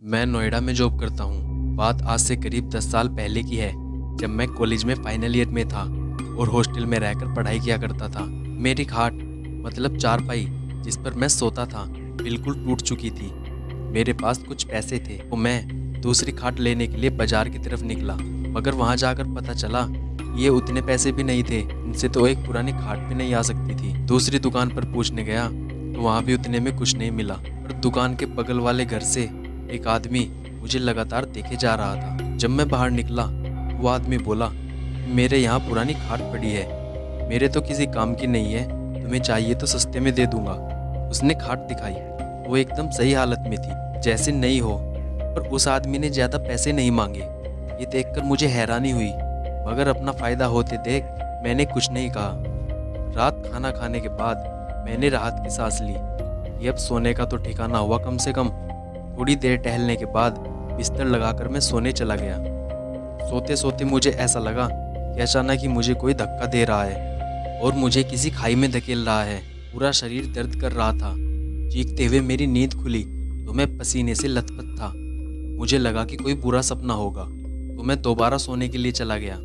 मैं नोएडा में जॉब करता हूँ। बात आज से करीब 10 साल पहले की है, जब मैं कॉलेज में फाइनल ईयर में था और हॉस्टल में रहकर पढ़ाई किया करता था। मेरी खाट मतलब चारपाई जिस पर मैं सोता था बिल्कुल टूट चुकी थी। मेरे पास कुछ पैसे थे तो मैं दूसरी खाट लेने के लिए बाजार की तरफ निकला, मगर वहाँ जाकर पता चला ये उतने पैसे भी नहीं थे, इनसे तो एक पुरानी खाट भी नहीं आ सकती थी। दूसरी दुकान पर पूछने गया तो वहाँ भी उतने में कुछ नहीं मिला। पर दुकान के बगल वाले घर से एक आदमी मुझे लगातार देखे जा रहा था। जब मैं बाहर निकला वो आदमी बोला, मेरे यहाँ पुरानी खाट पड़ी है, मेरे तो किसी काम की नहीं है, तुम्हें चाहिए तो सस्ते में दे दूंगा। उसने खाट दिखाई, वो एकदम सही हालत में थी, जैसे नई हो, पर उस आदमी ने ज़्यादा पैसे नहीं मांगे। ये देखकर मुझे हैरानी हुई, मगर अपना फ़ायदा होते देख मैंने कुछ नहीं कहा। रात खाना खाने के बाद मैंने राहत की सांस ली। ये अब सोने का तो ठिकाना हुआ कम से कम। थोड़ी देर टहलने के बाद बिस्तर लगाकर मैं सोने चला गया। सोते सोते मुझे ऐसा लगा कि अचानक ही मुझे कोई धक्का दे रहा है और मुझे किसी खाई में धकेल रहा है। पूरा शरीर दर्द कर रहा था। चीखते हुए मेरी नींद खुली तो मैं पसीने से लथपथ था। मुझे लगा कि कोई बुरा सपना होगा तो मैं दोबारा सोने के लिए चला गया,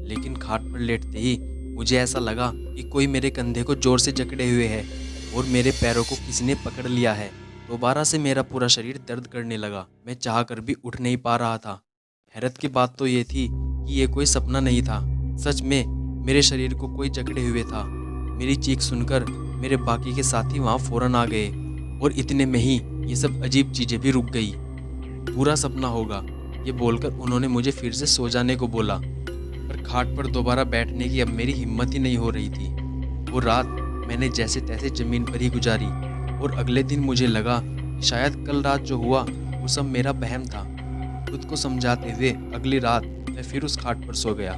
लेकिन खाट पर लेटते ही मुझे ऐसा लगा कि कोई मेरे कंधे को जोर से जकड़े हुए है और मेरे पैरों को किसी ने पकड़ लिया है। दोबारा से मेरा पूरा शरीर दर्द करने लगा। मैं चाह कर भी उठ नहीं पा रहा था। हैरत की बात तो ये थी कि ये कोई सपना नहीं था, सच में मेरे शरीर को कोई जकड़े हुए था। मेरी चीख सुनकर मेरे बाकी के साथी वहाँ फौरन आ गए और इतने में ही ये सब अजीब चीज़ें भी रुक गई। पूरा सपना होगा ये बोलकर उन्होंने मुझे फिर से सो जाने को बोला, पर खाट पर दोबारा बैठने की अब मेरी हिम्मत ही नहीं हो रही थी। वो रात मैंने जैसे तैसे ज़मीन पर ही गुजारी और अगले दिन मुझे लगा कि शायद कल रात जो हुआ वो सब मेरा वहम था। खुद को समझाते हुए अगली रात मैं फिर उस खाट पर सो गया।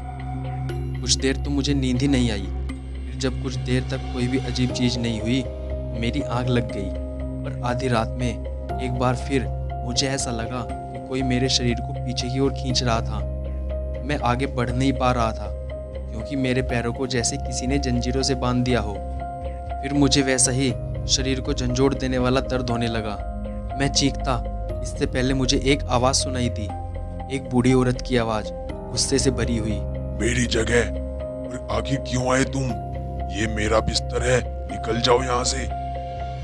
कुछ देर तो मुझे नींद ही नहीं आई। फिर जब कुछ देर तक कोई भी अजीब चीज़ नहीं हुई, मेरी आँख लग गई। पर आधी रात में एक बार फिर मुझे ऐसा लगा कि कोई मेरे शरीर को पीछे की ओर खींच रहा था। मैं आगे बढ़ नहीं पा रहा था क्योंकि मेरे पैरों को जैसे किसी ने जंजीरों से बांध दिया हो। फिर मुझे वैसा ही शरीर को झंझोड़ देने वाला दर्द होने लगा। मैं चीखता, इससे पहले मुझे एक आवाज़ सुनाई दी, एक बूढ़ी औरत की आवाज़, गुस्से से भरी हुई। मेरी जगह और आखिर क्यों आए तुम? ये मेरा बिस्तर है, निकल जाओ यहाँ से।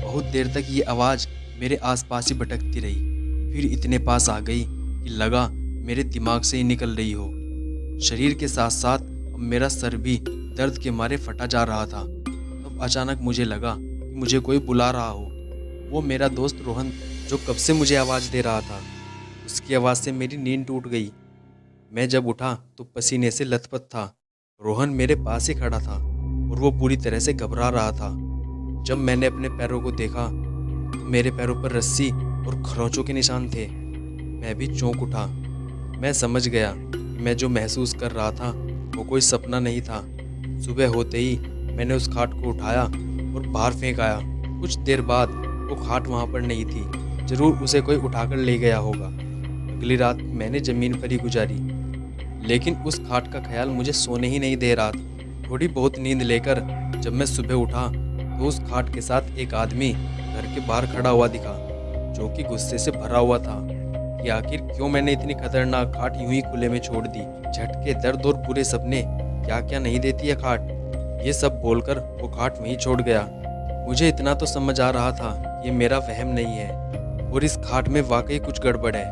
बहुत देर तक ये आवाज़ मेरे आसपास ही भटकती रही, फिर इतने पास आ गई कि लगा मेरे दिमाग से ही निकल रही हो। शरीर के साथ साथ अब मेरा सर भी दर्द के मारे फटा जा रहा था। तब अचानक मुझे लगा कि मुझे कोई बुला रहा हो। वो मेरा दोस्त रोहन जो कब से मुझे आवाज़ दे रहा था। उसकी आवाज़ से मेरी नींद टूट गई। मैं जब उठा तो पसीने से लथपथ था। रोहन मेरे पास ही खड़ा था और वो पूरी तरह से घबरा रहा था। जब मैंने अपने पैरों को देखा तो मेरे पैरों पर रस्सी और खरोंचों के निशान थे। मैं भी चौंक उठा। मैं समझ गया कि मैं जो महसूस कर रहा था वो कोई सपना नहीं था। सुबह होते ही मैंने उस खाट को उठाया और बाहर फेंक आया। कुछ देर बाद वो खाट वहाँ पर नहीं थी, जरूर उसे कोई उठाकर ले गया होगा। अगली रात मैंने ज़मीन पर ही गुजारी, लेकिन उस खाट का ख्याल मुझे सोने ही नहीं दे रहा था। थोड़ी बहुत नींद लेकर जब मैं सुबह उठा तो उस खाट के साथ एक आदमी घर के बाहर खड़ा हुआ दिखा, जो कि गुस्से से भरा हुआ था कि आखिर क्यों मैंने इतनी खतरनाक खाट यूं ही खुले में छोड़ दी। झटके, दर्द और बुरे सपने, क्या क्या नहीं देती है खाट। ये सब बोलकर वो खाट वहीं छोड़ गया। मुझे इतना तो समझ आ रहा था कि ये मेरा वहम नहीं है और इस खाट में वाकई कुछ गड़बड़ है।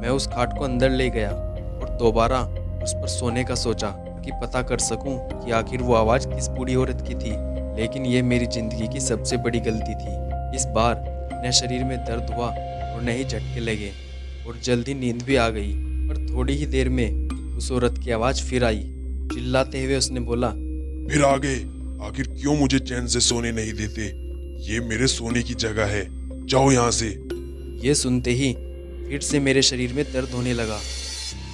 मैं उस खाट को अंदर ले गया और दोबारा उस पर सोने का सोचा कि पता कर सकूं कि आखिर वो आवाज़ किस बूढ़ी औरत की थी। लेकिन ये मेरी ज़िंदगी की सबसे बड़ी गलती थी। इस बार न शरीर में दर्द हुआ और न ही झटके लगे और जल्दी नींद भी आ गई। पर थोड़ी ही देर में उस औरत की आवाज़ फिर आई। चिल्लाते हुए उसने बोला, फिर आ गए, आखिर क्यों मुझे चैन से सोने नहीं देते? ये मेरे सोने की जगह है, जाओ यहाँ से। ये सुनते ही फिर से मेरे शरीर में दर्द होने लगा।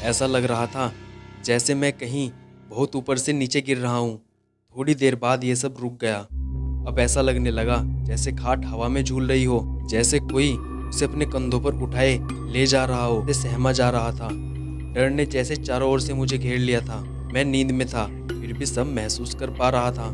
ऐसा लग रहा था जैसे मैं कहीं बहुत ऊपर से नीचे गिर रहा हूँ। थोड़ी देर बाद ये सब रुक गया। अब ऐसा लगने लगा जैसे खाट हवा में झूल रही हो, जैसे कोई उसे अपने कंधों पर उठाए ले जा रहा हो। सहमा जा रहा था। डर ने जैसे चारों ओर से मुझे घेर लिया था। मैं नींद में था फिर भी सब महसूस कर पा रहा था।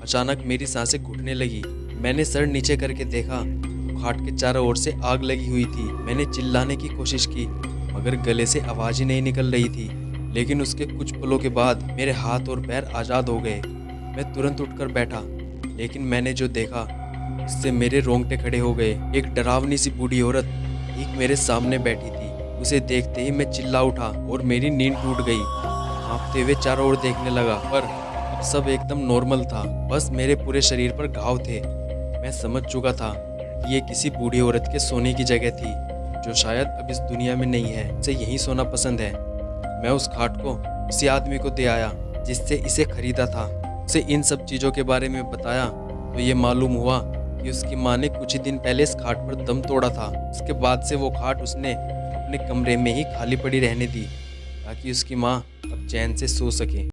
अचानक मेरी सांसें घुटने लगी। मैंने सर नीचे करके देखा तो खाट के चारों ओर से आग लगी हुई थी। मैंने चिल्लाने की कोशिश की मगर गले से आवाज ही नहीं निकल रही थी। लेकिन उसके कुछ पलों के बाद मेरे हाथ और पैर आज़ाद हो गए। मैं तुरंत उठकर बैठा, लेकिन मैंने जो देखा उससे मेरे रोंगटे खड़े हो गए। एक डरावनी सी बूढ़ी औरत ठीक मेरे सामने बैठी थी। उसे देखते ही मैं चिल्ला उठा और मेरी नींद टूट गई। कांपते हुए चारों ओर देखने लगा, पर अब सब एकदम नॉर्मल था। बस मेरे पूरे शरीर पर घाव थे। मैं समझ चुका था कि ये किसी बूढ़ी औरत के सोने की जगह थी, जो शायद अब इस दुनिया में नहीं है। उसे यहीं सोना पसंद है। मैं उस खाट को उसी आदमी को दे आया जिससे इसे खरीदा था। उसे इन सब चीज़ों के बारे में बताया तो ये मालूम हुआ कि उसकी माँ ने कुछ ही दिन पहले इस खाट पर दम तोड़ा था। उसके बाद से वो खाट उसने अपने कमरे में ही खाली पड़ी रहने दी ताकि उसकी माँ अब चैन से सो सके।